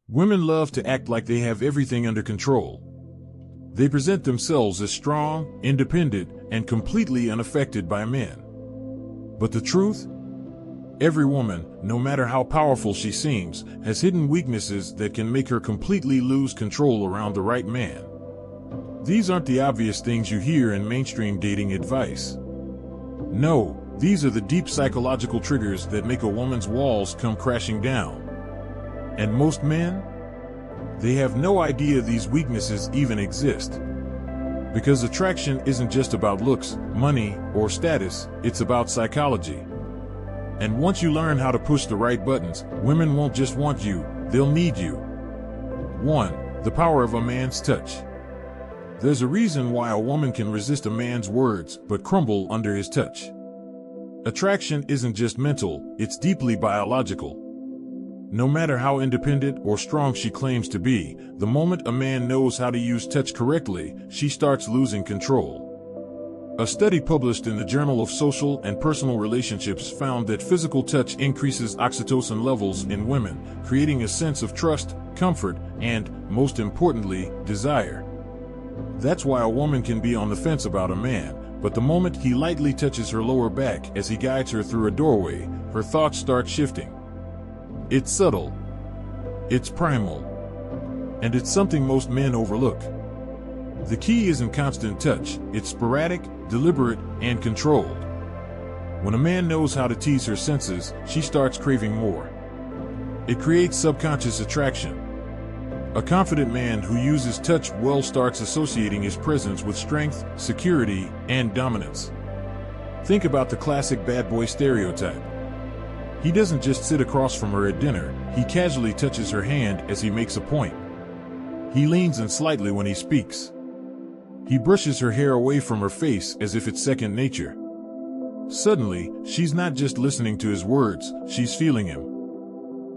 Women love to act like they have everything under control. They present themselves as strong, independent, and completely unaffected by men. But the truth? Every woman, no matter how powerful she seems, has hidden weaknesses that can make her completely lose control around the right man. These aren't the obvious things you hear in mainstream dating advice. No, these are the deep psychological triggers that make a woman's walls come crashing down. And most men? They have no idea these weaknesses even exist. Because attraction isn't just about looks, money, or status, it's about psychology. And once you learn how to push the right buttons, women won't just want you, they'll need you. 1. The power of a man's touch. There's a reason why a woman can resist a man's words but crumble under his touch. Attraction isn't just mental, it's deeply biological. No matter how independent or strong she claims to be, the moment a man knows how to use touch correctly, she starts losing control. A study published in the Journal of Social and Personal Relationships found that physical touch increases oxytocin levels in women, creating a sense of trust, comfort, and, most importantly, desire. That's why a woman can be on the fence about a man, but the moment he lightly touches her lower back as he guides her through a doorway, her thoughts start shifting. It's subtle, it's primal, and it's something most men overlook. The key isn't constant touch, it's sporadic, deliberate, and controlled. When a man knows how to tease her senses, she starts craving more. It creates subconscious attraction. A confident man who uses touch well starts associating his presence with strength, security, and dominance. Think about the classic bad boy stereotype. He doesn't just sit across from her at dinner, he casually touches her hand as he makes a point. He leans in slightly when he speaks. He brushes her hair away from her face as if it's second nature. Suddenly, she's not just listening to his words, she's feeling him.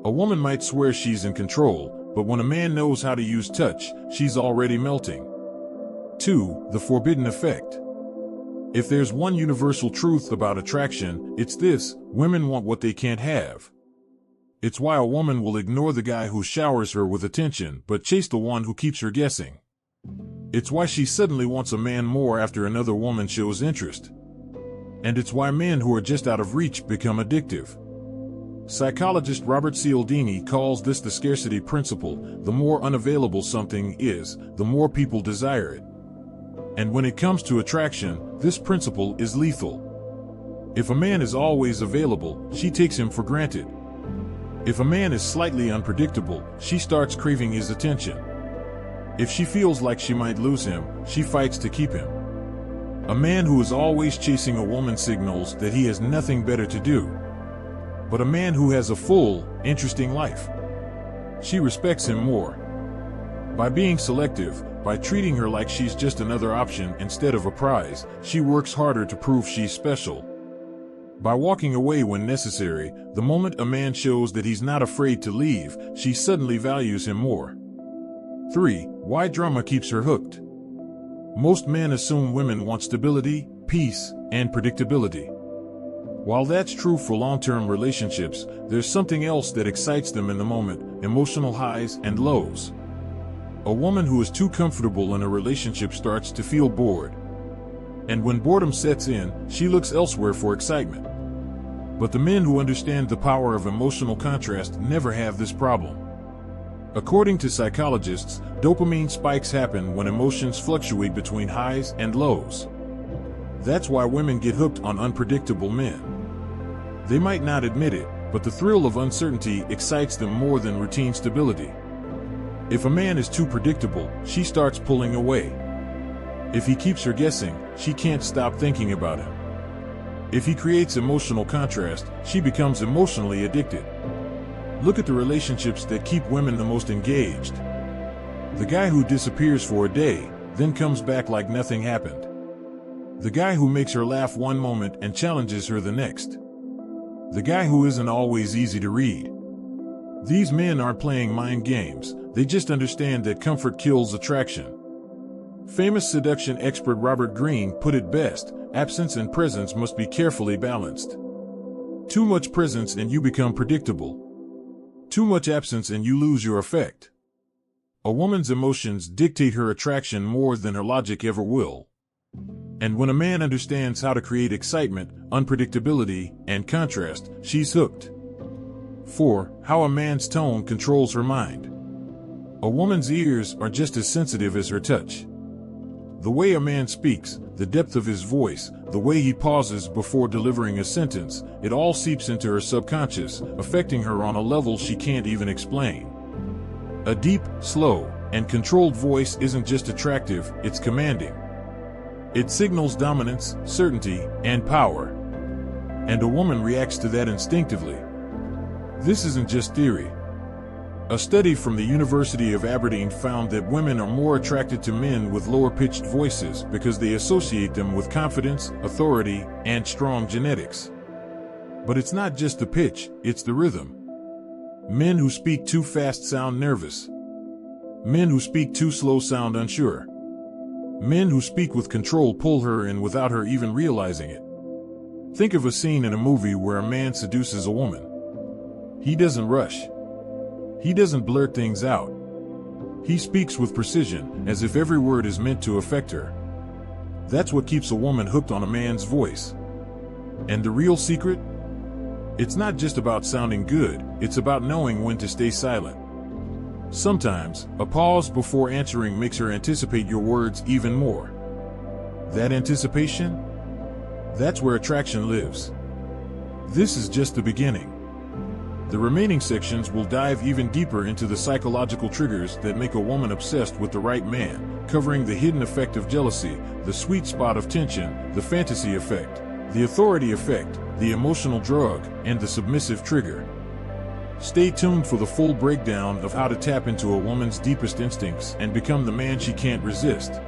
A woman might swear she's in control, but when a man knows how to use touch, she's already melting. 2. The forbidden effect. If there's one universal truth about attraction, it's this: women want what they can't have. It's why a woman will ignore the guy who showers her with attention but chase the one who keeps her guessing. It's why she suddenly wants a man more after another woman shows interest. And it's why men who are just out of reach become addictive. Psychologist Robert Cialdini calls this the scarcity principle. The more unavailable something is, the more people desire it. And when it comes to attraction, this principle is lethal. If a man is always available, she takes him for granted. If a man is slightly unpredictable, she starts craving his attention. If she feels like she might lose him, she fights to keep him. A man who is always chasing a woman signals that he has nothing better to do. But a man who has a full, interesting life, she respects him more. By being selective, by treating her like she's just another option instead of a prize, she works harder to prove she's special. By walking away when necessary, the moment a man shows that he's not afraid to leave, she suddenly values him more. 3. Why drama keeps her hooked. Most men assume women want stability, peace, and predictability. While that's true for long-term relationships, there's something else that excites them in the moment: emotional highs and lows. A woman who is too comfortable in a relationship starts to feel bored. And when boredom sets in, she looks elsewhere for excitement. But the men who understand the power of emotional contrast never have this problem. According to psychologists, dopamine spikes happen when emotions fluctuate between highs and lows. That's why women get hooked on unpredictable men. They might not admit it, but the thrill of uncertainty excites them more than routine stability. If a man is too predictable, she starts pulling away. If he keeps her guessing, she can't stop thinking about him. If he creates emotional contrast, she becomes emotionally addicted. Look at the relationships that keep women the most engaged. The guy who disappears for a day, then comes back like nothing happened. The guy who makes her laugh one moment and challenges her the next. The guy who isn't always easy to read. These men aren't playing mind games, they just understand that comfort kills attraction. Famous seduction expert Robert Greene put it best: absence and presence must be carefully balanced. Too much presence and you become predictable. Too much absence and you lose your effect. A woman's emotions dictate her attraction more than her logic ever will. And when a man understands how to create excitement, unpredictability, and contrast, she's hooked. 4. How a man's tone controls her mind. A woman's ears are just as sensitive as her touch. The way a man speaks, the depth of his voice, the way he pauses before delivering a sentence, it all seeps into her subconscious, affecting her on a level she can't even explain. A deep, slow, and controlled voice isn't just attractive, it's commanding. It signals dominance, certainty, and power. And a woman reacts to that instinctively. This isn't just theory. A study from the University of Aberdeen found that women are more attracted to men with lower-pitched voices because they associate them with confidence, authority, and strong genetics. But it's not just the pitch, it's the rhythm. Men who speak too fast sound nervous. Men who speak too slow sound unsure. Men who speak with control pull her in without her even realizing it. Think of a scene in a movie where a man seduces a woman. He doesn't rush. He doesn't blurt things out. He speaks with precision, as if every word is meant to affect her. That's what keeps a woman hooked on a man's voice. And the real secret? It's not just about sounding good, it's about knowing when to stay silent. Sometimes, a pause before answering makes her anticipate your words even more. That anticipation? That's where attraction lives. This is just the beginning. The remaining sections will dive even deeper into the psychological triggers that make a woman obsessed with the right man, covering the hidden effect of jealousy, the sweet spot of tension, the fantasy effect, the authority effect, the emotional drug, and the submissive trigger. Stay tuned for the full breakdown of how to tap into a woman's deepest instincts and become the man she can't resist.